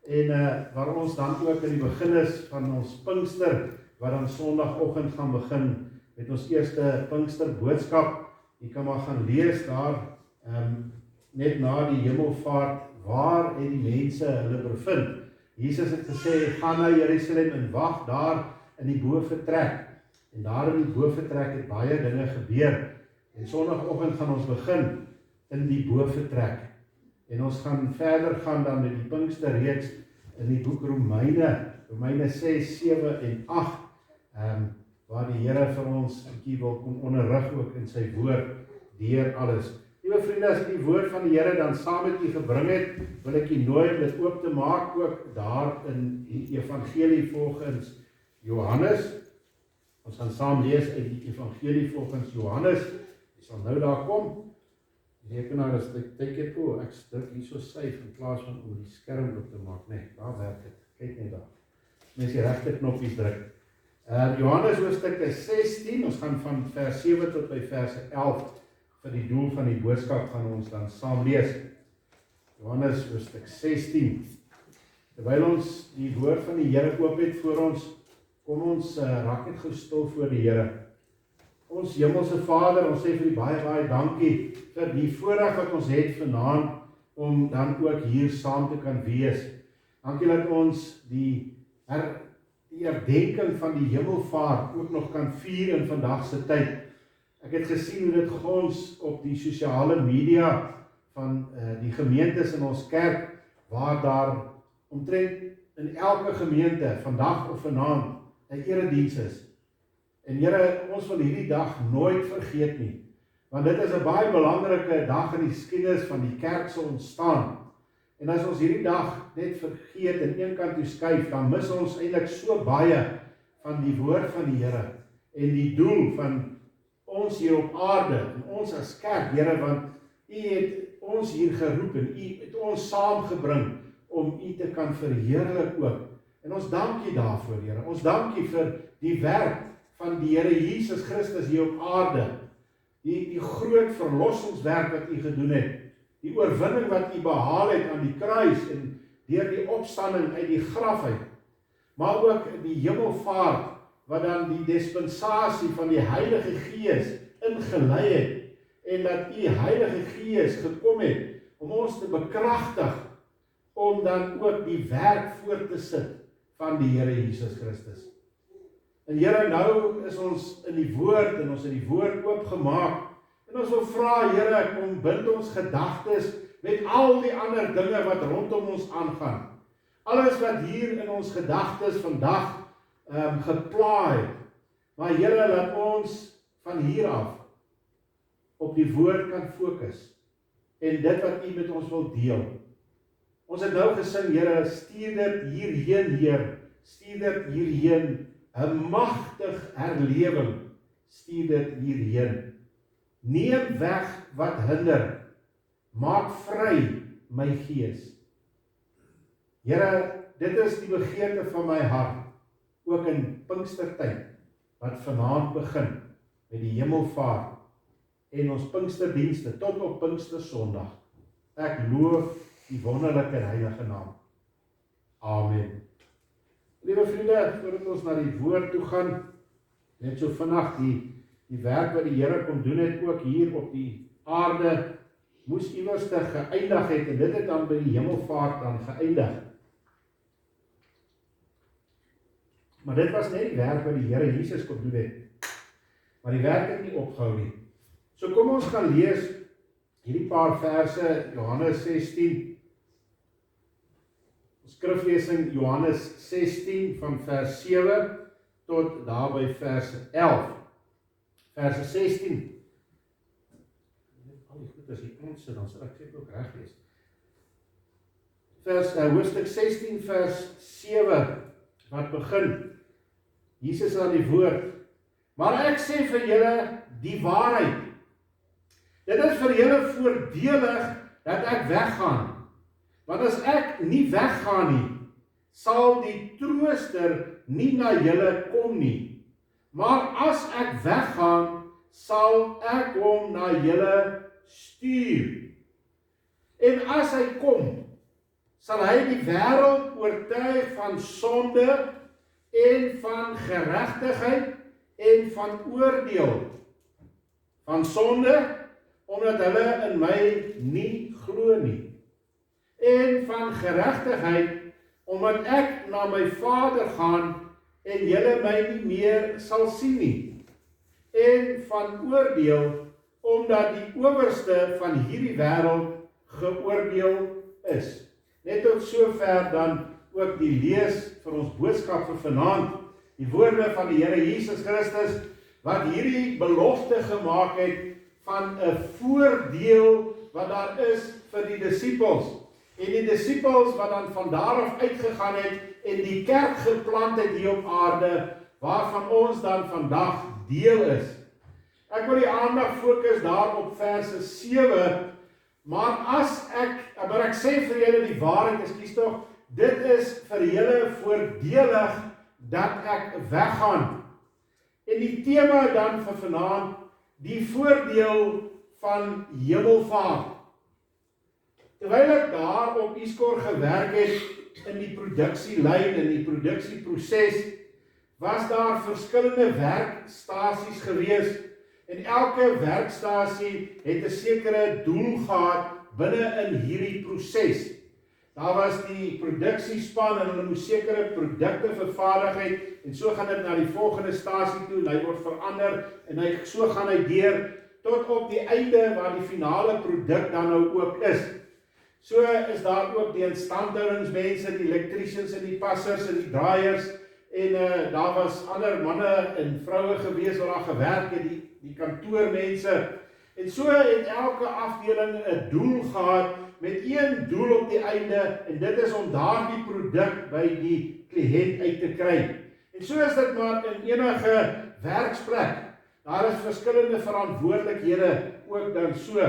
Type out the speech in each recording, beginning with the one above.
en waar ons dan ook in die begin is van ons Pinkster, wat dan Sondagoggend gaan begin met ons eerste Pinkster boodskap. Jy kan maar gaan lees daar, net na die hemelvaart, waar het die mense hulle bevind. Jesus het gesê, gaan na Jerusalem en wag daar in die boventrek. En daar in die boventrek het baie dinge gebeur. En Sondagoggend gaan ons begin in die boventrek. En ons gaan verder gaan dan met die Pinksterreeks in die boek Romeine 6, 7 en 8, waar die Here vir ons 'n bietjie wil kom onderrig ook in sy woord deur alles. Liewe vriende, as ek die woord van die Here dan saam met u gebring het, wil ek u nooi om dit oop te maak ook daar in die Evangelie volgens Johannes. Ons gaan saam lees uit die Evangelie volgens Johannes. Jy sal nou daar kom. Die rekenaar is tyd toe, ek druk hier so syf in plaas van om die skerm op te maak. Nee, daar werk dit. Kyk net daar. Mens die regte knoppies druk. Johannes hoofstuk 16, ons gaan van vers 7 tot by vers 11, vir die doel van die boodskap gaan ons dan saam lees. Johannes hoofstuk 16. Terwyl ons die woord van die Here oop het voor ons, kom ons raak net gou stil voor die Here. Ons hemelse Vader, ons sê vir die baie dankie vir die voorreg wat ons het vanaand om dan ook hier saam te kan wees. Dankie dat ons die herdenking van die hemelvaart ook nog kan vier in vandag se tyd. Ek het gesien hoe dit gons op die sosiale media van die gemeentes in ons kerk, waar daar omtrent in elke gemeente vandag of vanaand 'n erediens is. En Here, ons wil hierdie dag nooit vergeet nie, want dit is 'n baie belangrike dag in die geskiedenis van die kerk se ontstaan. En as ons hierdie dag net vergeet en een kant toe skuif, dan mis ons eintlik so baie van die woord van die Here en die doel van ons hier op aarde en ons as kerk, Here, want U het ons hier geroep en U het ons saamgebring om U te kan verheerlik ook. En ons dank U daarvoor, Here. Ons dank U vir die werk van die Here Jesus Christus hier op aarde. Die groot verlossingswerk wat U gedoen het. Die oorwinning wat U behaal het aan die kruis en deur die opstanding uit die graf uit. Maar ook die hemelvaart wat dan die dispensasie van die Heilige Gees ingelei het en dat U Heilige Gees gekom het om ons te bekragtig om dan ook die werk voort te sit van die Here Jesus Christus. En Here, nou is ons in die woord en ons het die woord oopgemaak en ons wil vra, Here, kom bind ons gedagtes met al die ander dinge wat rondom ons aangaan. Alles wat hier in ons gedagtes vandag geplaai het. Maar Here, laat ons van hier af op die woord kan fokus en dit wat U met ons wil deel. Ons het nou gesing, Here, stuur dit hierheen, Heer, stuur dit hierheen, 'n magtig herlewing, stuur dit hierheen. Neem weg wat hinder, maak vry my gees. Here, dit is die begeerte van my hart, ook in Pinkstertyd, wat vanaand begin met die hemelvaart en ons Pinksterdienste tot op Pinkstersondag. Ek loof die wonderlike en heilige naam. Amen. Liewe vriende, voordat ons na die woord toe gaan, net so vinnig die werk wat die Here kom doen het, ook hier op die aarde, moes iewers te geëindig het, en dit het dan by die hemelvaart dan geëindig. Maar dit was net die werk wat die Here Jesus kom doen het. Maar die werk het nie opgehou nie. So kom ons gaan lees hierdie paar verse, Johannes 16, skriflesing Johannes 16 van vers 7 tot daarby vers 11. Verse 16. Al die goed as die ons sit, dan sal ek dit ook reg lees. Hoofstuk 16 vers 7 wat begin. Jesus aan die woord. Maar ek sê vir julle die waarheid. Dit is vir julle voordelig dat ek weggaan. Want as ek nie weggaan nie, sal die trooster nie na julle kom nie. Maar as ek weggaan, sal ek hom na julle stuur. En as hy kom, sal hy die wêreld oortuig van sonde en van geregtigheid en van oordeel. Van sonde, omdat hulle in my nie glo nie. En van geregtigheid, omdat ek na my Vader gaan en julle my nie meer sal sien nie. En van oordeel, omdat die owerste van hierdie wêreld geoordeel is. Net tot sover dan ook die lees vir ons boodskap vir vanaand, die woorde van die Here Jesus Christus, wat hierdie belofte gemaak het van 'n voordeel wat daar is vir die disippels. En die disippels wat dan van daar af uitgegaan het en die kerk geplant het hier op aarde, waarvan ons dan vandag deel is. Ek wil die aandag fokus daar op verse 7, maar ek sê vir julle die waarheid, ekskuus tog, dit is vir julle voordelig dat ek weggaan. En die tema dan vir vanaand, die voordeel van hemelvaart. Terwyl ek daar op Iskor gewerk het in die produksielyn, in die produksieproses, was daar verskillende werkstasies gewees, en elke werkstasie het 'n sekere doel gehad binne in hierdie proses. Daar was die produksiespan en hulle moes sekere produkte vervaardig het, en so gaan dit na die volgende stasie toe, en hy word verander, en so gaan hy deur, tot op die einde waar die finale produk dan nou ook is. So is daar ook die instandhoudingsmense, die elektrisiens en die passers en die draaiers, en daar was ander manne en vroue gewees wat daar gewerk het, die kantoormense, en so het elke afdeling 'n doel gehad, met een doel op die einde, en dit is om daardie produk by die kliënt uit te kry. En so is dit maar in enige werksplek. Daar is verskillende verantwoordelikhede ook dan so.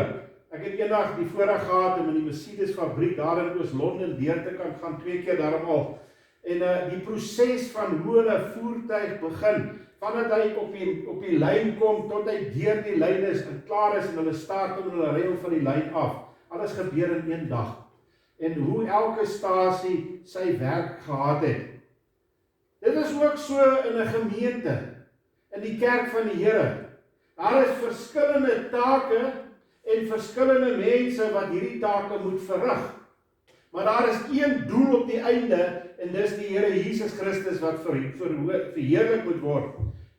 Ek het eendag die voorreg gehad om in die Mercedes fabriek daar in Oos-London deur te kan gaan 2 keer daarom al. En die proses van hoe hulle voertuig begin, vandat hy op die lyn kom, tot hy deur die lyn is en klaar is, en hulle start en hulle ry van die lyn af. Alles gebeur in een dag. En hoe elke stasie sy werk gehad het. Dit is ook so in 'n gemeente, in die kerk van die Here. Daar is verskillende take en verskillende mense wat hierdie take moet verrig. Maar daar is een doel op die einde, en dis die Here Jesus Christus wat verheerlik moet word,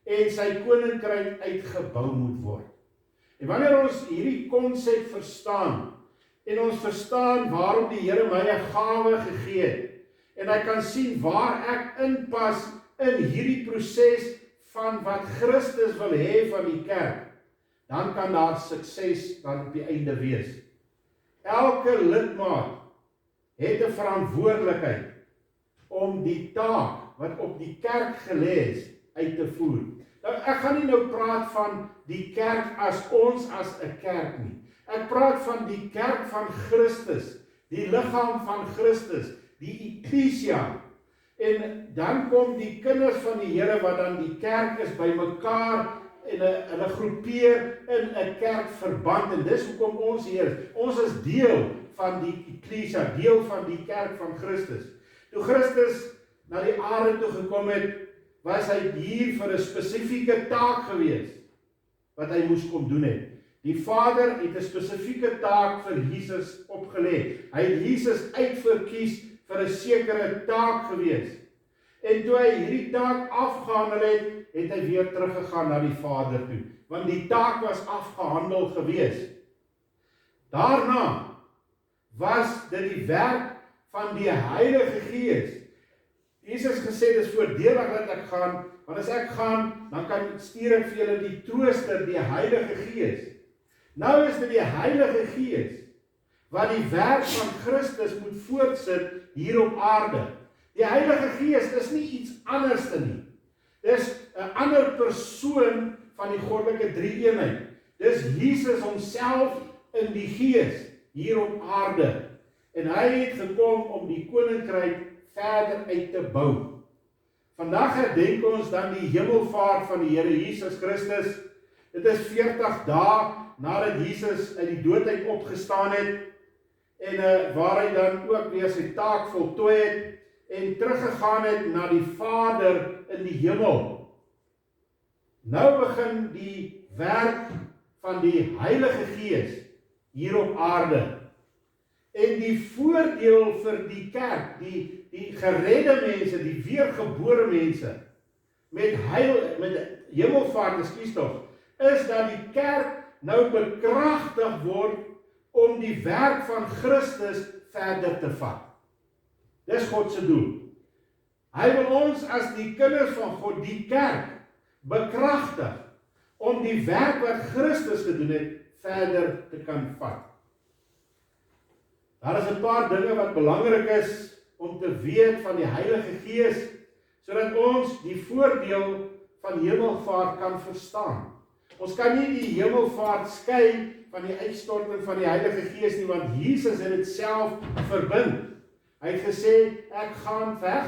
en sy koninkryk uitgebou moet word. En wanneer ons hierdie konsep verstaan, en ons verstaan waarom die Here my 'n gawe gegee het, en hy kan sien waar ek inpas in hierdie proses van wat Christus wil hê van die kerk, dan kan daar sukses dan op die einde wees. Elke lidmaat het 'n verantwoordelikheid om die taak wat op die kerk gelê is uit te voer. Nou, ek gaan nie nou praat van die kerk as ons as 'n kerk nie. Ek praat van die kerk van Christus, die liggaam van Christus, die Ekklesia. En dan kom die kinders van die Here wat dan die kerk is by mekaar en hulle groepeer in 'n kerkverband, en dis hoekom ons hier is. Ons is deel van die Ekklesia, deel van die kerk van Christus. Toe Christus na die aarde toe gekom het, was hy hier vir 'n spesifieke taak gewees, wat hy moes kom doen het. Die Vader het 'n spesifieke taak vir Jesus opgelê. Hy het Jesus uitverkies vir 'n sekere taak gewees. En toe hy hierdie taak afgehandel het, het hy weer teruggegaan na die Vader toe, want die taak was afgehandel gewees. Daarna was dit die werk van die Heilige Gees. Jesus gesê, dis voordelig dat ek gaan, want as ek gaan, dan stuur ek vir julle die Trooster, die Heilige Gees. Nou is dit die Heilige Gees wat die werk van Christus moet voortsit hier op aarde. Die Heilige Gees is nie iets anders nie. Dis 'n ander persoon van die goddelike drie-eenheid. Dis Jesus homself in die Gees hier op aarde. En hy het gekom om die koninkryk verder uit te bou. Vandag herdenk ons dan die hemelvaart van die Here Jesus Christus. Dit is 40 dae nadat Jesus uit die dood uit opgestaan het. en waar hy dan ook weer sy taak voltooi het, en teruggegaan het na die Vader in die hemel. Nou begin die werk van die Heilige Gees hier op aarde. En die voordeel vir die kerk, die geredde mense, die weergebore mense, met hemelvaart, ekskuus tog, is dat die kerk nou bekragtig word om die werk van Christus verder te vat. Dis God se doel. Hy wil ons as die kinders van God, die kerk, bekragtig om die werk wat Christus gedoen het, verder te kan vat. Daar is 'n paar dinge wat belangrik is om te weet van die Heilige Gees, sodat ons die voordeel van hemelvaart kan verstaan. Ons kan nie die hemelvaart skei van die uitstorting van die Heilige Gees nie, want Jesus het dit self verbind. Hy het gesê, ek gaan weg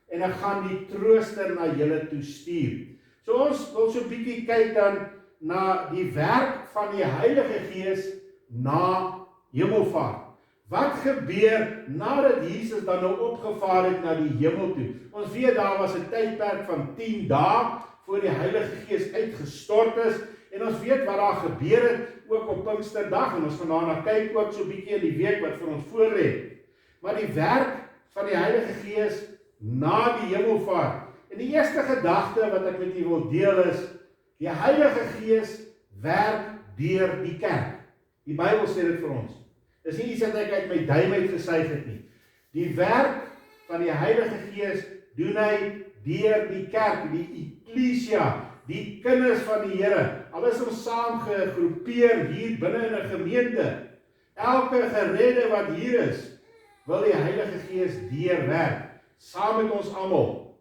en ek gaan die trooster na julle toe stuur. So ons wil so 'n bietjie kyk dan na die werk van die Heilige Gees na hemelvaart. Wat gebeur nadat Jesus dan nou opgevaar het na die hemel toe? Ons weet daar was 'n tydperk van 10 dae voor die Heilige Gees uitgestort is, en ons weet wat daar gebeur het ook op Pinksterdag, en ons gaan daarna kyk ook so 'n bietjie in die week wat vir ons voorlê. Maar die werk van die Heilige Gees na die hemelvaart. En die eerste gedagte wat ek met u wil deel is, die Heilige Gees werk deur die kerk. Die Bybel sê dit vir ons. Dis nie iets wat ek uit my duim uit gesuig het nie. Die werk van die Heilige Gees doen hy deur die kerk, die Ekklesia, die kinders van die Here. Al is ons saam gegroepeer hier binne in 'n gemeente. Elke geredde wat hier is, wil die Heilige Gees deurwerk, saam met ons almal.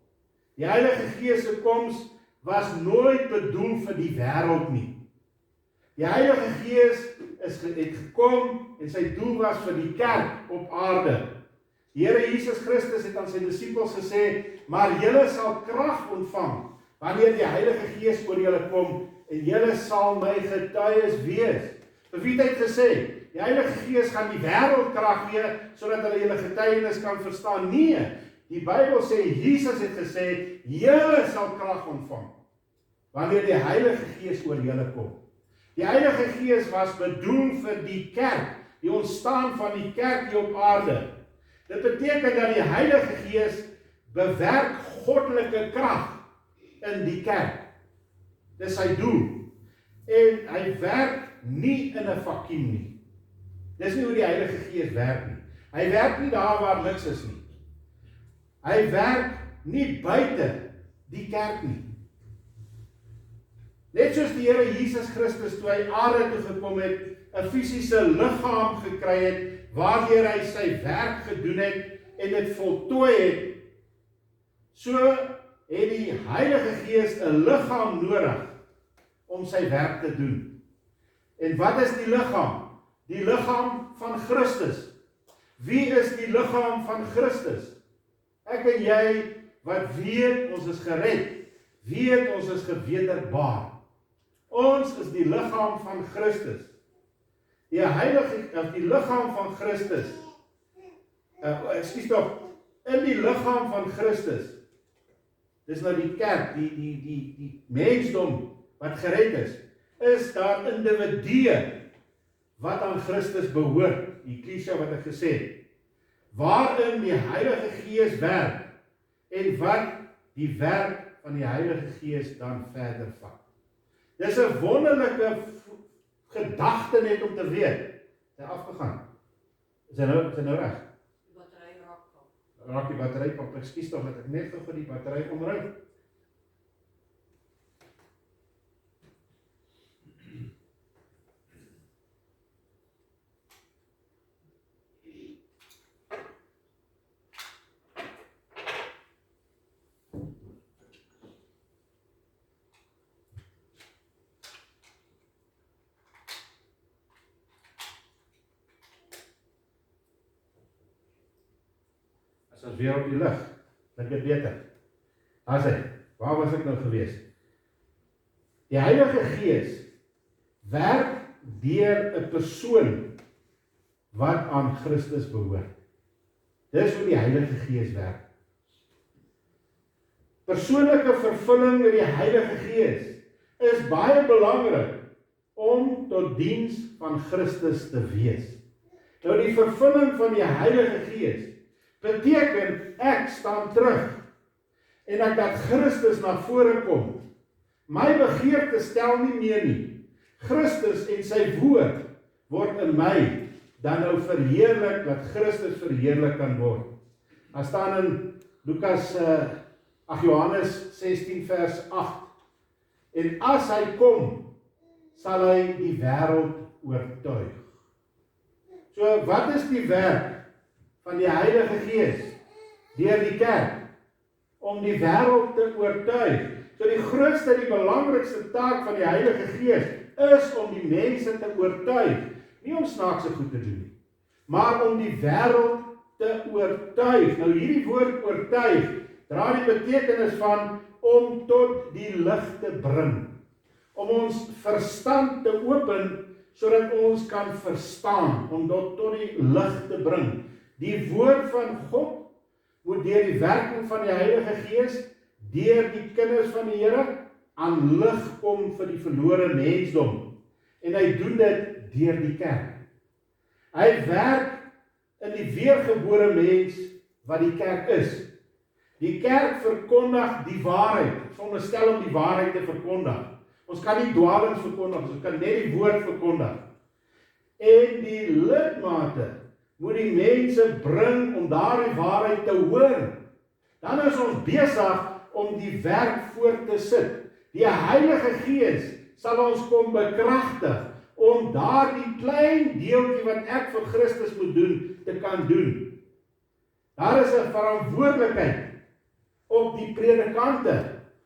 Die Heilige Gees se koms was nooit bedoel vir die wêreld nie. Die Heilige Gees het gekom en sy doel was vir die kerk op aarde. Die Here Jesus Christus het aan sy disippels gesê, maar julle sal krag ontvang wanneer die Heilige Gees oor julle kom en julle sal my getuies wees. Vir wie het hy gesê? Die Heilige Gees gaan die wêreld krag gee sodat hulle julle getuienis kan verstaan. Nee, die Bybel sê Jesus het gesê, julle sal krag ontvang wanneer die Heilige Gees oor julle kom. Die Heilige Gees was bedoel vir die kerk, die ontstaan van die kerk hier op aarde. Dit beteken dat die Heilige Gees bewerk goddelike krag in die kerk. Dis sy doel. En hy werk nie in 'n vakuum nie. Dis nie hoe die Heilige Gees werk nie. Hy werk nie daar waar niks is nie. Hy werk nie buite die kerk nie. Net soos die Here Jesus Christus toe hy aarde toe gekom het, 'n fisiese liggaam gekry het, waardeur hy sy werk gedoen het en dit voltooi het, so het die Heilige Gees 'n liggaam nodig om sy werk te doen. En wat is die liggaam? Die liggaam van Christus. Wie is die liggaam van Christus? Ek en jy wat weet ons is gered, weet ons is gewederbaar. Ons is die liggaam van Christus. Die liggaam van Christus. In die liggaam van Christus. Dis nou die kerk, die mensdom wat gered is daar individue wat aan Christus behoort. Die Ekklesia wat ek gesê het. Waarin die Heilige Gees werk en wat die werk van die Heilige Gees dan verder vat. Dis 'n wonderlike gedagte net om te weet. Sy afgegaan. Is hy nou reg? Die battery raak. Raak die battery op. Ekskuus tog dat ek net gou die battery omry. As weer op die lig, dan dit beter. As hy, waar was ek nou gewees? Die Heilige Gees werk deur 'n persoon wat aan Christus behoort. Dis hoe die Heilige Gees werk. Persoonlike vervulling met die Heilige Gees is baie belangrik om tot diens van Christus te wees. Nou die vervulling van die Heilige Gees beteken ek staan terug en ek dat Christus na vore kom. My begeerte stel nie meer nie. Christus en sy woord word in my dan nou verheerlik, dat Christus verheerlik kan word. Daar staan in Johannes 16 vers 8. En as hy kom, sal hy die wêreld oortuig. So wat is die werk van die Heilige Gees deur die kerk? Om die wêreld te oortuig. So die grootste, die belangrikste taak van die Heilige Gees is om die mense te oortuig. Nie om snaakse goed te doen nie, maar om die wêreld te oortuig. Nou hierdie woord oortuig dra die betekenis van om tot die lig te bring. Om ons verstand te open sodat ons kan verstaan, om tot die lig te bring. Die woord van God moet deur die werking van die Heilige Gees, deur die kinders van die Here, aan lig kom vir die verlore mensdom. En hy doen dit deur die kerk. Hy werk in die weergebore mens wat die kerk is. Die kerk verkondig die waarheid, veronderstel om die waarheid te verkondig. Ons kan nie dwaalings verkondig, ons kan net die woord verkondig. En die lidmate moet die mense bring om daardie waarheid te hoor. Dan is ons besig om die werk voort te sit. Die Heilige Gees sal ons kom bekragtig om daardie klein deeltjie wat ek vir Christus moet doen, te kan doen. Daar is 'n verantwoordelikheid op die predikante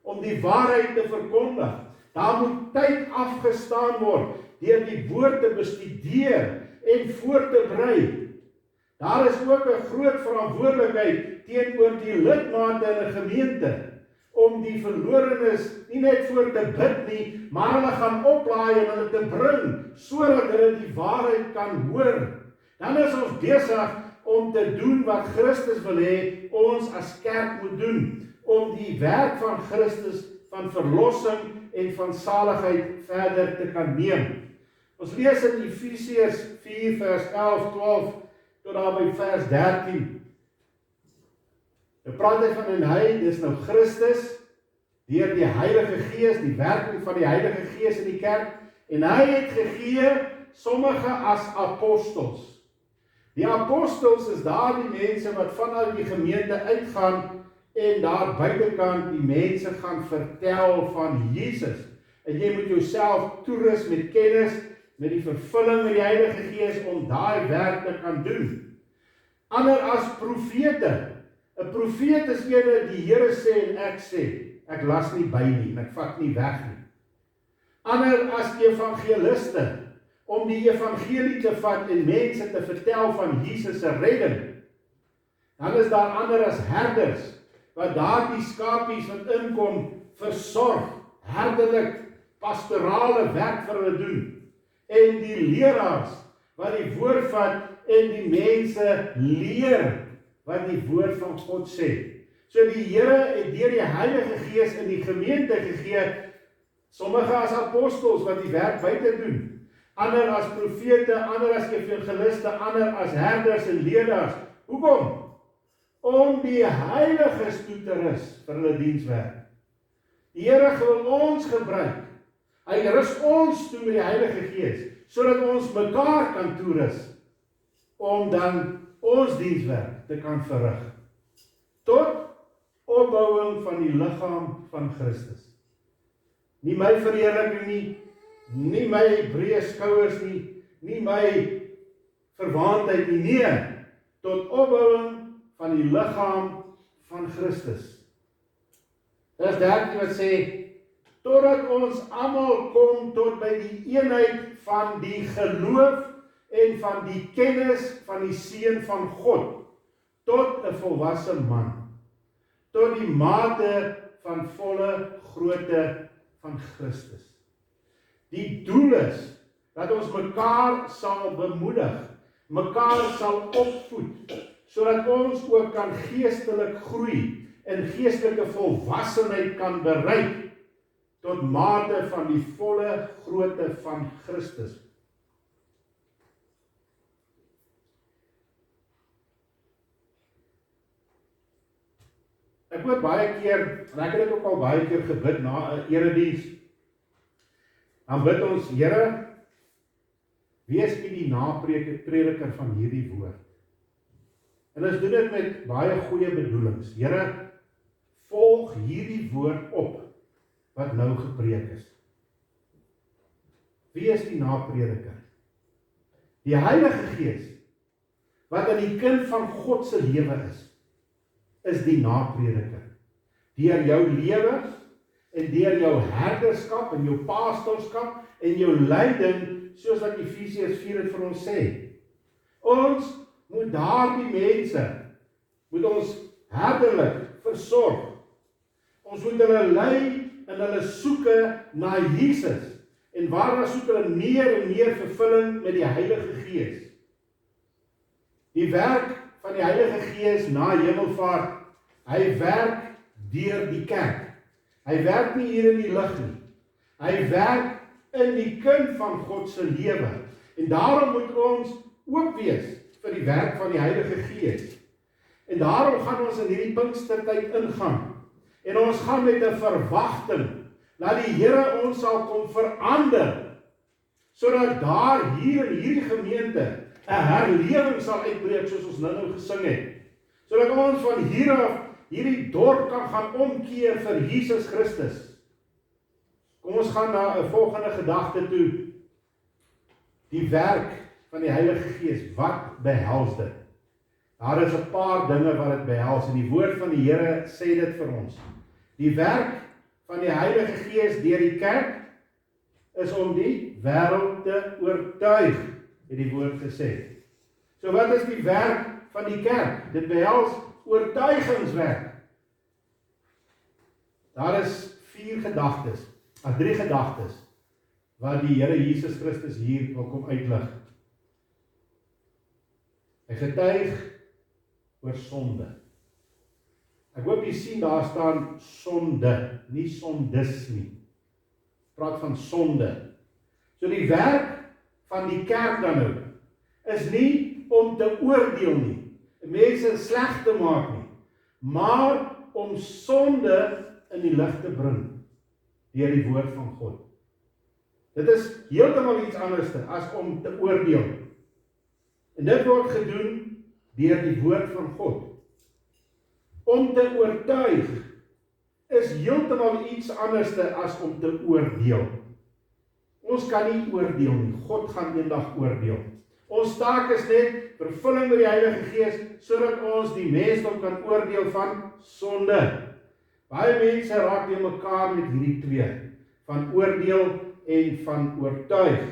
om die waarheid te verkondig. Daar moet tyd afgestaan word deur die woord te bestudeer en voor te berei. Daar is ook 'n groot verantwoordelikheid teenoor die lidmate in 'n gemeente om die verlorenes nie net voor te bid nie, maar hulle gaan oplaai en hulle te bring sodat hulle die waarheid kan hoor. Dan is ons besig om te doen wat Christus wil hê ons as kerk moet doen, om die werk van Christus van verlossing en van saligheid verder te kan neem. Ons lees in Efesiërs 4 vers 11, 12 tot daar by vers 13. Nou praat hy van en hy, dis nou Christus, deur die Heilige Gees, die werking van die Heilige Gees in die kerk, en hy het gegee sommige as apostels. Die apostels is daardie mense wat vanuit die gemeente uitgaan en daar buitekant die mense gaan vertel van Jesus. En jy moet jouself toerus met kennis, met die vervulling met die Heilige Gees om daai werk te kan doen. Ander as profete. 'n Profeet is ene die Here sê en ek sê. Ek las nie by nie en ek vat nie weg nie. Ander as evangeliste, om die evangelie te vat en mense te vertel van Jesus se redding. Dan is daar ander as herders, wat daardie skapies wat inkom, versorg, herderlik, pastorale werk vir hulle doen. En die leraars, wat die woord vat en die mense leer, wat die woord van God sê. So die Here het deur die Heilige Gees in die gemeente gegee, sommige as apostels wat die werk buite doen, ander as profete, ander as evangeliste, ander as herders en leerders. Hoekom? Om die heiliges toe te rus vir hulle dienswerk. Die Here wil ons gebruik. Hy rus ons toe met die Heilige Gees, sodat ons mekaar kan toerus, om dan ons dienswerk te kan verrig. Tot opbouing van die liggaam van Christus. Nie my verheerliking nie, nie my breë skouers nie, nie my verwaandheid nie, nee, tot opbouing van die liggaam van Christus. Dis 13 wat sê, totdat ons almal kom tot by die eenheid van die geloof en van die kennis van die Seun van God, tot 'n volwasse man, tot die mate van volle grootte van Christus. Die doel is dat ons mekaar sal bemoedig, mekaar sal opvoed, sodat ons ook kan geestelik groei en geestelike volwassenheid kan bereik tot mate van die volle grootte van Christus. Ek word baie keer, en ek het dit ook al baie keer gebid na 'n erediens, dan bid ons, Here, wees U die naprediker van hierdie woord. En ons doen dit met baie goeie bedoelings. Here, volg hierdie woord op, wat nou gepreek is. Wie is die naprediker? Die Heilige Gees, wat in die kind van God se lewe is die naprediker. Deur jou lewe, en deur jou herderskap, en jou pastorskap, en jou leiding, soos wat Efesiërs 4 vir ons sê. Ons moet daardie mense, moet ons herderlik versorg. Ons moet hulle lei, en hulle soeke na Jesus, en waarna soek hulle meer en meer vervulling met die Heilige Gees. Die werk van die Heilige Gees na hemelvaart, hy werk deur die kerk. Hy werk nie hier in die lig nie. Hy werk in die kind van God se lewe. En daarom moet ons oop wees vir die werk van die Heilige Gees. En daarom gaan ons in hierdie Pinkstertyd ingaan. En ons gaan met 'n verwagting dat die Here ons sal kom verander, sodat daar hier in hierdie gemeente 'n herlewing sal uitbreek, soos ons nou gesing het. Sodat ons van hier af hierdie dorp kan gaan omkeer vir Jesus Christus. Kom ons gaan na 'n volgende gedagte toe. Die werk van die Heilige Gees, wat behels dit? Daar is 'n paar dinge wat dit behels, en die woord van die Here sê dit vir ons. Die werk van die Heilige Gees deur die kerk is om die wêreld te oortuig, het die woord gesê. So wat is die werk van die kerk? Dit behels oortuigingswerk. Daar is 3 gedagtes, wat die Here Jesus Christus hier wil kom uitlig. Hy getuig oor sonde. Ek hoop jy sien, daar staan sonde, nie sondis nie. Praat van sonde. So die werk van die kerk dan nou, is nie om te oordeel nie, mense sleg te maak nie, maar om sonde in die lig te bring, deur die woord van God. Dit is heeltemal iets anders as om te oordeel. En dit word gedoen deur die woord van God. Om te oortuig is heeltemal iets anders as om te oordeel. Ons kan nie oordeel nie, God gaan eendag oordeel. Ons taak is net vervulling met die Heilige Gees, sodat ons die mensdom kan oordeel van sonde. Baie mense raak weer mekaar met hierdie twee, van oordeel en van oortuig.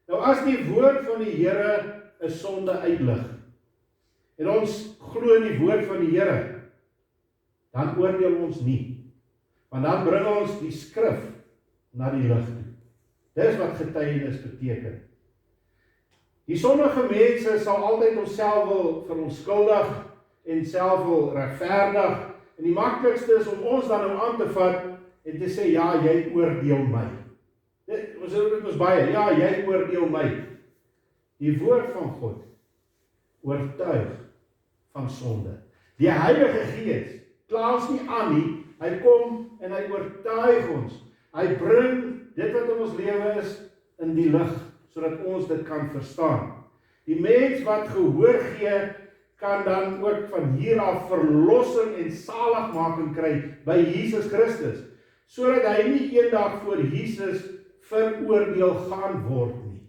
Nou as die woord van die Here 'n sonde uitlig, en ons glo in die woord van die Here, dan oordeel ons nie, want dan bring ons die skrif na die lig toe. Dis wat getuienis beteken. Die sondige mense sal altyd onsself wil verontskuldig en self wil regverdig, en die maklikste is om ons dan nou aan te vat en te sê, ja, jy oordeel my. Ons het ons baie, ja, jy oordeel my. Die woord van God oortuig van sonde. Die Heilige Gees kla ons nie aan nie, hy kom en hy oortuig ons. Hy bring dit wat in ons lewe is in die lig, sodat ons dit kan verstaan. Die mens wat gehoor gee, kan dan ook van hier af verlossing en saligmaking kry by Jesus Christus, sodat hy nie eendag voor Jesus veroordeel gaan word nie.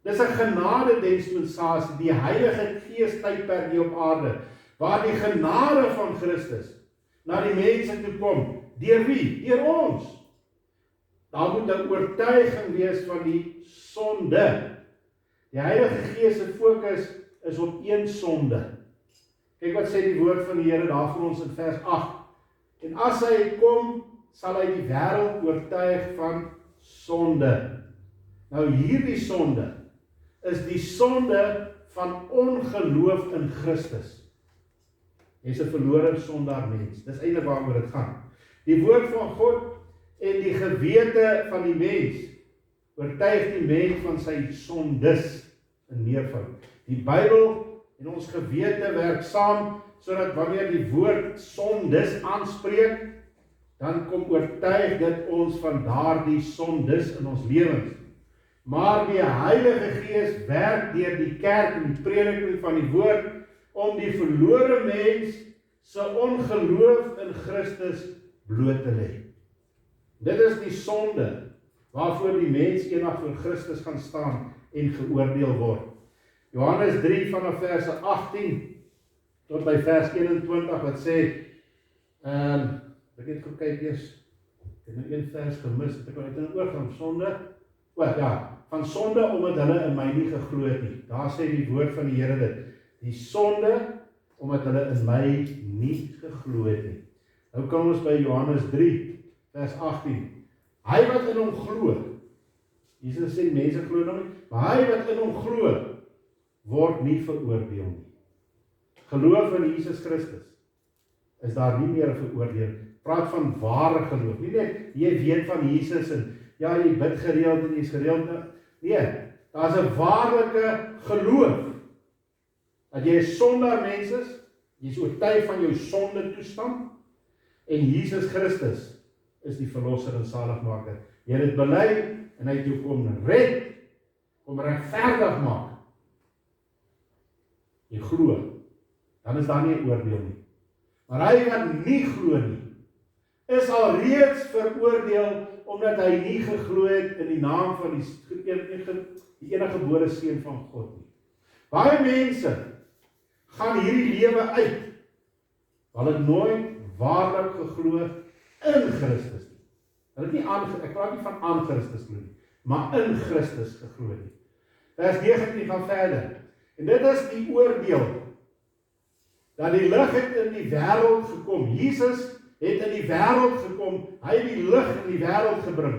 Dis 'n genadedispensasie, die Heilige Gees tydperk hier op aarde, waar die genade van Christus na die mense toe kom. Deur wie? Deur ons. Daar moet 'n oortuiging wees van die sonde. Die Heilige Gees se fokus is op een sonde. Kyk wat sê die woord van die Here daar vir ons in vers 8. En as hy kom, sal hy die wêreld oortuig van sonde. Nou hierdie sonde is die sonde van ongeloof in Christus. Jy is 'n verlore sondaar mens. Dis eintlik waaroor dit gaan. Die woord van God en die gewete van die mens oortuig die mens van sy sondes in meervoud. Die Bybel en ons gewete werk saam sodat wanneer die woord sondes aanspreek, dan kom oortuig dit ons van daardie sondes in ons lewens. Maar die Heilige Gees werk deur die kerk en die prediking van die woord om die verlore mens se ongeloof in Christus bloot te lê. Dit is die sonde waarvoor die mens eendag voor Christus gaan staan en geoordeel word. Johannes 3 vanaf verse 18 tot by vers 21 wat sê, ek het gekyk eers, ek het nou een vers gemis, het ek uit in oor van sonde, van sonde omdat hulle in my nie geglo het nie. Daar sê die woord van die Here dit, die sonde omdat hulle in my nie geglo het nie. Nou kom ons by Johannes 3 vers 18. Hy wat in hom glo, Jesus sê mense glo nou nie, maar hy wat in hom glo, word nie veroordeel nie. Geloof in Jesus Christus is daar nie meer 'n veroordeling. Praat van ware geloof. Nie net jy weet van Jesus en ja, jy bid gereeld en jy is gereeld. Nee, daar's 'n waarlike geloof dat jy 'n sondaar mens is, jy is oortuig van jou sonde toestand en Jesus Christus is die verlosser en saligmaker. Jy het dit bely en hy het jou kom red, kom regverdig maak. Jy glo, dan is daar nie 'n oordeel nie. Maar hy wat nie glo nie, is al reeds veroordeel omdat hy nie geglo het in die naam van die eniggebore seun van God nie. Baie mense gaan hierdie lewe uit, hulle het nooit waarlik geglo in Christus nie. Hulle het nie ek praat nie van aan Christus glo nie, maar in Christus geglo nie. Vers 19 gaan verder. En dit is die oordeel, dat die lig het in die wêreld gekom. Jesus het in die wêreld gekom, hy het die lig in die wêreld gebring.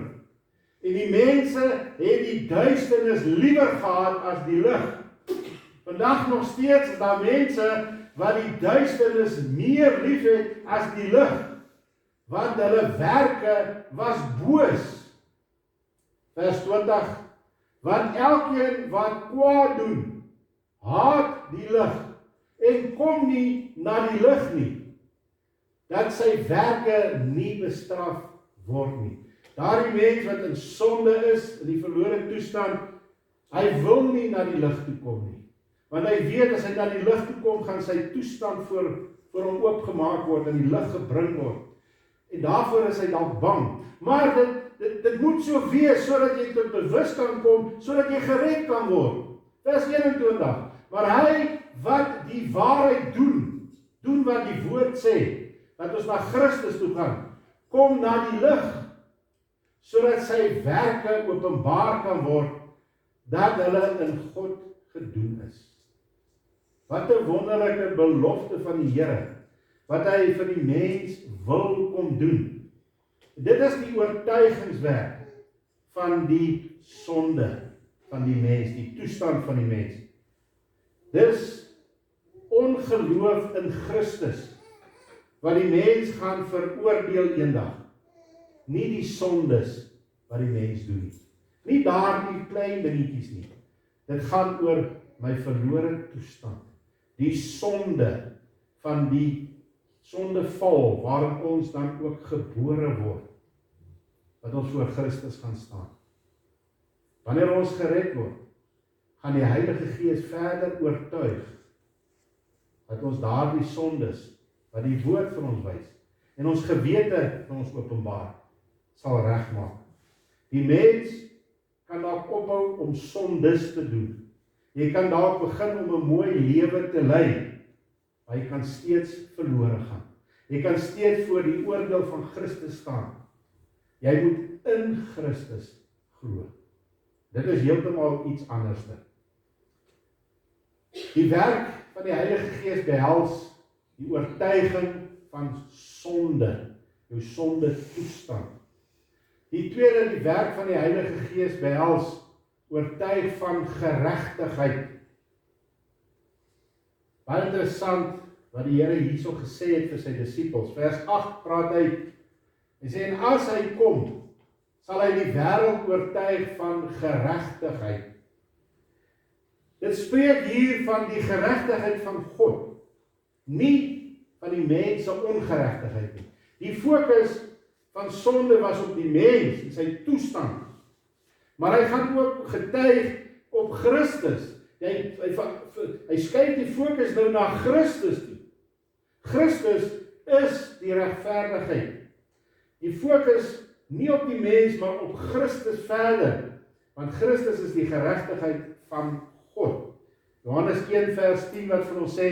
En die mense het die duisternis liewer gehad as die lig. Vandag nog steeds is daar mense wat die duisternis meer lief het as die lig, want hulle werke was boos. Vers 20, want elkeen wat kwaad doen, haat die lig en kom nie na die lig nie, dat sy werke nie bestraf word nie. Daardie mens wat in sonde is, in die verlore toestand, hy wil nie na die lig toe kom nie. Want hy weet as hy na die lig toe kom, gaan sy toestand voor hom oopgemaak word en die lig gebring word. En daarvoor is hy dalk bang. Maar dit moet so wees sodat jy tot bewus kan kom, sodat jy gered kan word. Vers 21. Maar hy wat die waarheid doen wat die woord sê, dat ons na Christus toe gaan, kom na die lig, sodat sy werke openbaar kan word, dat hulle in God gedoen is. Wat 'n wonderlike belofte van die Here, wat hy vir die mens wil kom doen. Dit is die oortuigingswerk van die sonde van die mens, die toestand van die mens. Dis ongeloof in Christus, wat die mens gaan veroordeel eendag. Nie die sondes wat die mens doen nie. Nie daardie klein dingetjies nie. Dit gaan oor my verlore toestand. Die sonde van die sondeval waarin ons dan ook gebore word. Wat ons voor Christus gaan staan. Wanneer ons gered word, gaan die Heilige Gees verder oortuig dat ons daardie sondes wat die woord vir ons wys en ons gewete vir ons openbaar sal regmaak. Die mens kan dalk ophou om sondes te doen. Jy kan dalk begin om 'n mooi lewe te lei, maar jy kan steeds verlore gaan. Jy kan steeds voor die oordeel van Christus staan. Jy moet in Christus glo. Dit is heeltemal iets anders. Die werk van die Heilige Gees behels die oortuiging van sonde, jou sonde toestand. Die tweede, die werk van die Heilige Gees behels oortuig van geregtigheid. Baie interessant wat die Here hierso gesê het vir sy disippels. Vers 8 praat hy sê, en as hy kom, sal hy die wêreld oortuig van geregtigheid. Dit spreek hier van die geregtigheid van God, nie van die mens se ongeregtigheid nie. Die fokus van sonde was op die mens en sy toestand. Maar hy gaan ook getuig op Christus. Hy skuif die fokus nou na Christus toe. Christus is die regverdigheid. Die fokus nie op die mens, maar op Christus verder. Want Christus is die geregtigheid van God. Johannes 1 vers 10 wat vir ons sê,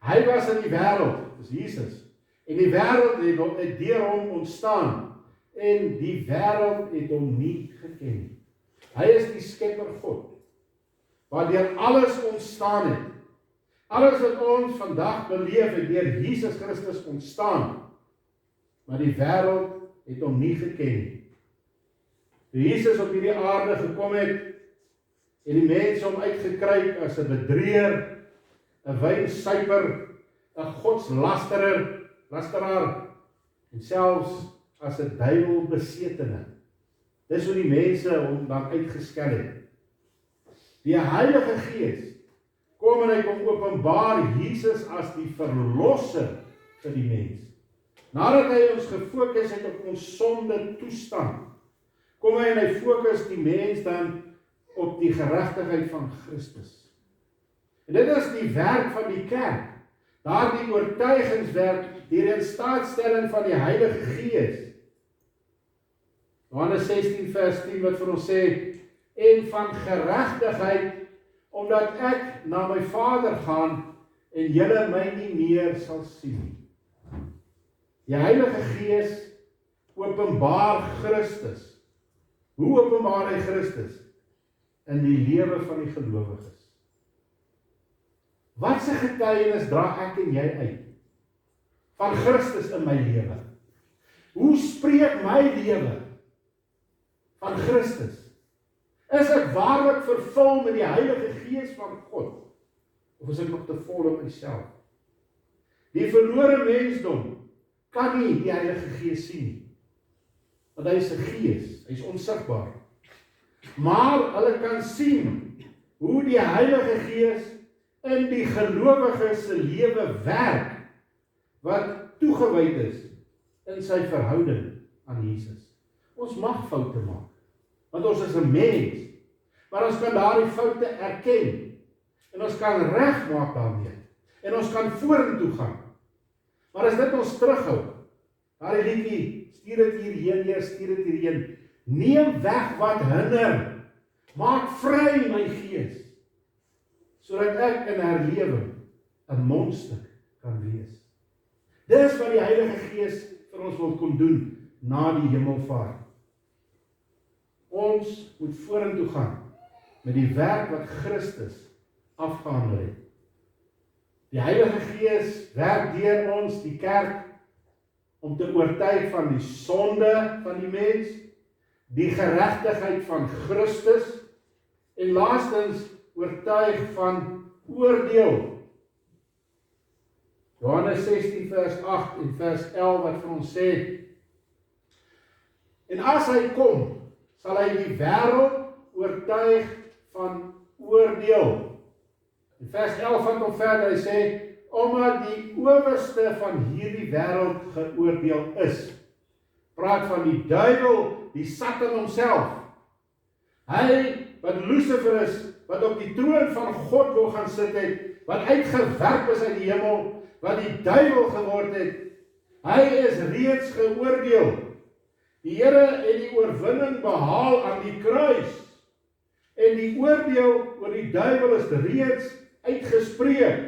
hy was in die wêreld, dis Jesus. En die wêreld het deur hom ontstaan. En die wêreld het hom nie geken nie. Hy is die skepper God, waardeur alles ontstaan het. Alles wat ons vandag beleef het deur Jesus Christus ontstaan. Maar die wêreld het hom nie geken nie. Toe Jesus op hierdie aarde gekom het, en die mense hom uitgekruip as 'n bedrieger, 'n wynsuiper, 'n godslasteraar, en selfs as 'n duiwelbesetene. Dis hoe die mense hom dan uitgeskel het. Die Heilige Gees kom en hy kom openbaar Jesus as die verlosser vir die mens. Nadat hy ons gefokus het op ons sonde toestand, kom hy en hy fokus die mens dan op die geregtigheid van Christus. En dit is die werk van die kerk, daardie oortuigingswerk, die instaatstelling van die Heilige Gees. Johannes 16 vers 10 wat vir ons sê, en van geregtigheid, omdat ek na my Vader gaan, en julle my nie meer sal sien nie. Die Heilige Gees openbaar Christus. Hoe openbaar hy Christus? In die lewe van die gelowiges. Wat se getuienis dra ek en jy uit van Christus in my lewe? Hoe spreek my lewe van Christus? Is ek waarlik vervul met die Heilige Gees van God? Of is ek nog te vol op myself? Die verlore mensdom kan nie die Heilige Gees sien nie. Want hy is 'n gees, hy is onsigbaar. Maar hulle kan sien hoe die Heilige Gees in die gelowiges se lewe werk, wat toegewyd is in sy verhouding aan Jesus. Ons mag foute maak, want ons is 'n mens, maar ons kan daardie foute erken, en ons kan regmaak daarmee, en ons kan vorentoe gaan. Maar as dit ons terughou, daardie liedjie, stuur dit hierheen, stuur dit hierheen, neem weg wat hinder, maak vry my gees, sodat ek in herlewing 'n mondstuk kan wees. Dis wat die Heilige Gees vir ons wil kom doen na die hemelvaart. Ons moet vorentoe gaan met die werk wat Christus afgehandel het. Die Heilige Gees werk deur ons, die kerk, om te oortuig van die sonde van die mens, die geregtigheid van Christus, en laastens oortuig van oordeel. Johannes 16 vers 8 en vers 11 wat vir ons sê, en as hy kom, sal hy die wêreld oortuig van oordeel. In vers 11 van hom verder, hy sê, omdat die owerste van hierdie wêreld geoordeel is. Praat van die duiwel, die Satan homself. Hy wat Lucifer is, wat op die troon van God wil gaan sit het, wat uitgewerp is uit die hemel, wat die duiwel geword het, hy is reeds geoordeel. Die Here het die oorwinning behaal aan die kruis, en die oordeel oor die duiwel is reeds uitgespreek.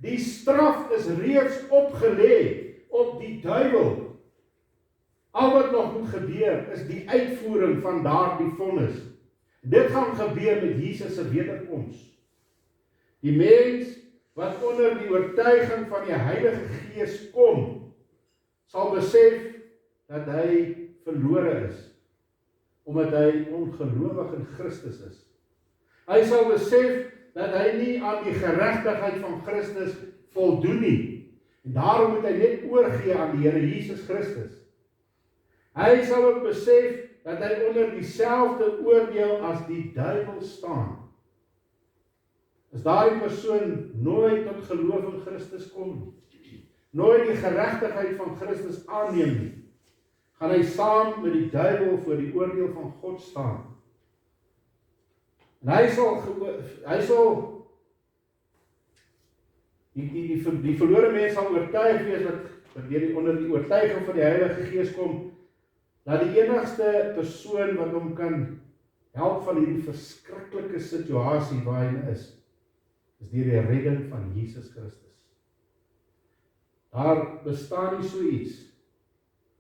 Die straf is reeds opgelê op die duiwel. Al wat nog moet gebeur is die uitvoering van daardie vonnis. Dit gaan gebeur met Jesus se wederkoms. Die mens wat onder die oortuiging van die Heilige Gees kom, sal besef dat hy verlore is, omdat hy ongelowig in Christus is. Hy sal besef dat hy nie aan die geregtigheid van Christus voldoen nie. En daarom moet hy net oorgee aan die Here Jesus Christus. Hy sal ook besef dat hy onder dieselfde oordeel as die duiwel staan. As daardie persoon nooit tot geloof in Christus kom nie, nooit die geregtigheid van Christus aanneem nie, gaan hy saam met die duiwel voor die oordeel van God staan. En hy sal die verlore mens sal oortuig wees wat onder die oortuiging van die Heilige Gees kom, dat die enigste persoon wat hom kan help van hierdie verskriklike situasie waar hy is deur die redding van Jesus Christus. Daar bestaan nie so iets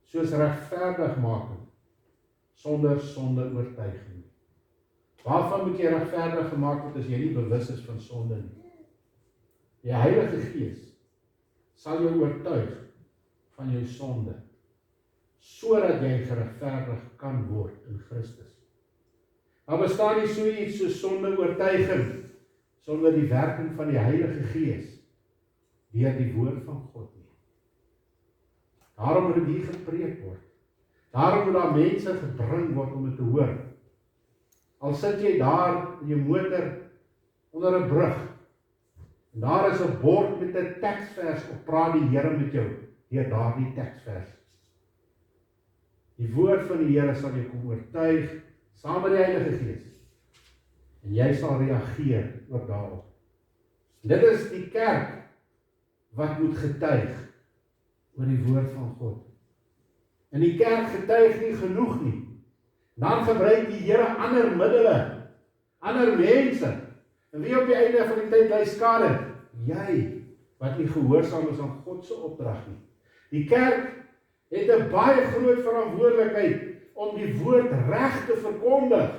soos regverdigmaking sonder oortuiging. Waarvan moet jy regverdig gemaak word as jy nie bewus is van sonde nie? Die Heilige Gees sal jou oortuig van jou sonde, sodat jy geregverdig kan word in Christus. Daar bestaan nie so iets soos sonde oortuiging sonder die werking van die Heilige Gees deur die woord van God nie. Daarom moet dit hier gepreek word. Daarom moet daar mense gebring word om dit te hoor. Al sit jy daar in jou motor onder 'n brug, en daar is 'n bord met 'n teksvers op, praat die Here met jou deur daardie teksvers. Die woord van die Here sal jou kom oortuig saam met die Heilige Gees. En jy sal reageer oor daarop. Dit is die kerk wat moet getuig oor die woord van God. En die kerk getuig nie genoeg nie. Dan gebruik die Here ander middele, ander mense. En wie op die einde van die tyd ly skade? Jy, wat nie gehoorsaam is aan God se opdrag nie. Die kerk het 'n baie groot verantwoordelikheid om die woord reg te verkondig.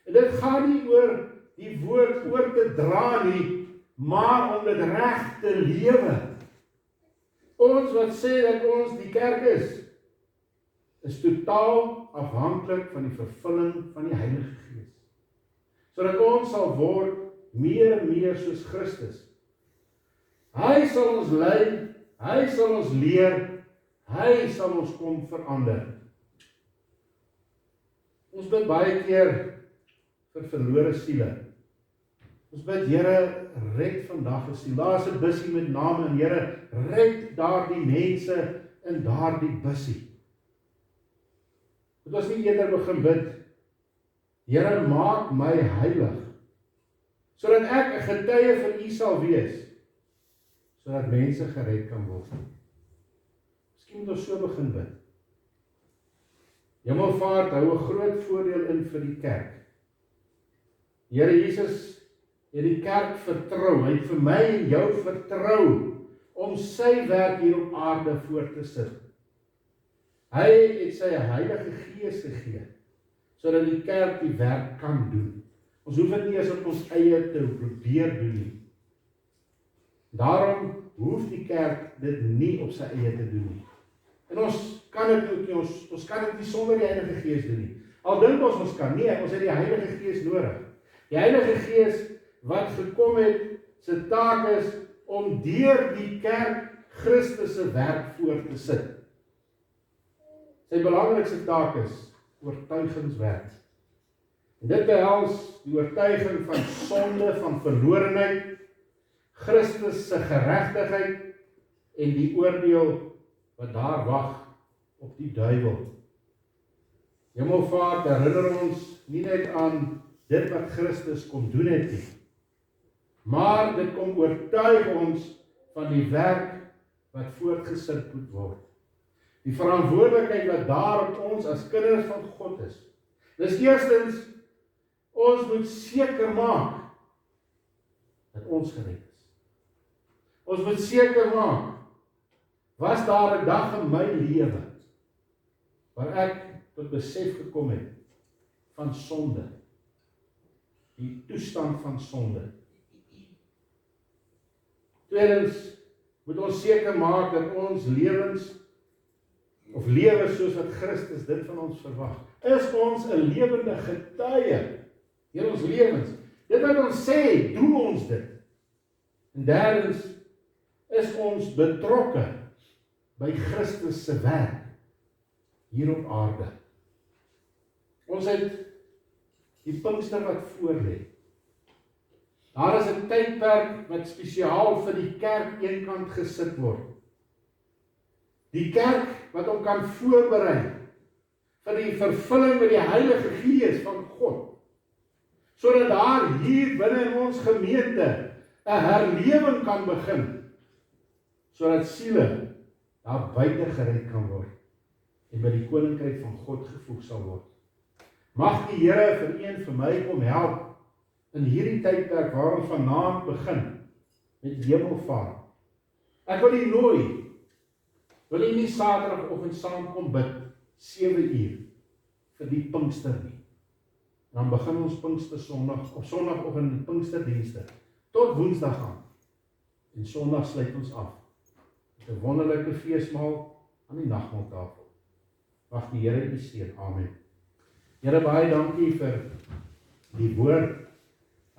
En dit gaan nie oor die woord oor te dra nie, maar om dit reg te lewe. Ons wat sê dat ons die kerk is totaal afhanklik van die vervulling van die Heilige Gees. Sodat ons sal word meer en meer soos Christus. Hy sal ons lei, hy sal ons leer, hy sal ons kom verander. Ons bid baie keer vir verlore siele. Ons bid, Here, red vandag 'n siel. Daar is 'n bussie met name en Here, red daardie mense in daardie bussie. Dit was nie eerder begin bid, Here, maak my heilig, sodat ek 'n getuie vir U sal wees, sodat mense gered kan word. Miskien moet ons so begin bid. Hemelvaart, hou 'n groot voordeel in vir die kerk. Here Jesus het die kerk vertrou, hy het vir my en jou vertrou om sy werk hier op aarde voort te sit. Hy het sy Heilige Gees gegee, sodat die kerk die werk kan doen. Ons hoef dit nie eens op ons eie te probeer doen nie. Daarom hoef die kerk dit nie op sy eie te doen nie. En ons kan dit ook nie, ons kan dit nie sonder die Heilige Gees doen nie. Al dink ons kan nie, ons het die Heilige Gees nodig. Die Heilige Gees wat gekom het, sy taak is om deur die kerk Christus se werk voort te sit. Sy belangrikste taak is oortuigingswerk. En dit behels die oortuiging van sonde, van verlorenheid, Christus se geregtigheid en die oordeel wat daar wag op die duiwel. Hemelvaart, herinner ons nie net aan dit wat Christus kom doen het nie, maar dit kom oortuig ons van die werk wat voortgesit moet word. Die verantwoordelikheid wat daar op ons as kinders van God is. Dis eerstens, ons moet seker maak dat ons gered is. Ons moet seker maak, was daar 'n dag in my lewe waar ek tot besef gekom het van sonde, die toestand van sonde. Tweedens, moet ons seker maak dat ons lewens of lewe soos wat Christus dit van ons verwag. Is ons 'n lewende getuie deur ons lewens Dit wat ons sê, doen ons dit. En derdens is ons betrokke by Christus se werk hier op aarde. Ons het die Pinkster wat voor lê. Daar is 'n tydperk wat spesiaal vir die kerk eenkant gesit word. Die kerk wat hom kan voorberei vir die vervulling met die Heilige Gees van God, sodat daar hier binne in ons gemeente 'n herlewing kan begin, sodat siele daar buite gered kan word en by die koninkryk van God gevoeg sal word. Mag die Here vir u en vir my kom help in hierdie tydperk waar ons vanaand begin met Hemelvaart. Ek wil u nooi, wil u nie Saterdagoggend saamkom bid 7 uur vir die Pinkster nie. Dan begin ons Pinkster Sondag op Sondagoggend Pinksterdienste tot Woensdag aan. En Sondag sluit ons af met 'n wonderlike feesmaal aan die nagmaaltafel. Mag die Here u seën. Amen. Here, baie dankie vir die woord.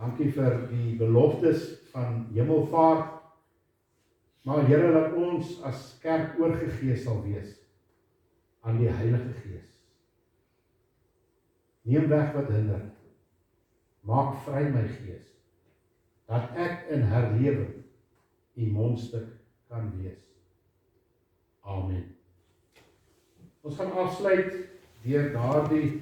Dankie vir die beloftes van Hemelvaart. Maar Here, laat ons as kerk oorgegee sal wees aan die Heilige Gees. Neem weg wat hinder. Maak vry my gees, dat ek in herlewing u mondstuk kan wees. Amen. Ons gaan afsluit deur daardie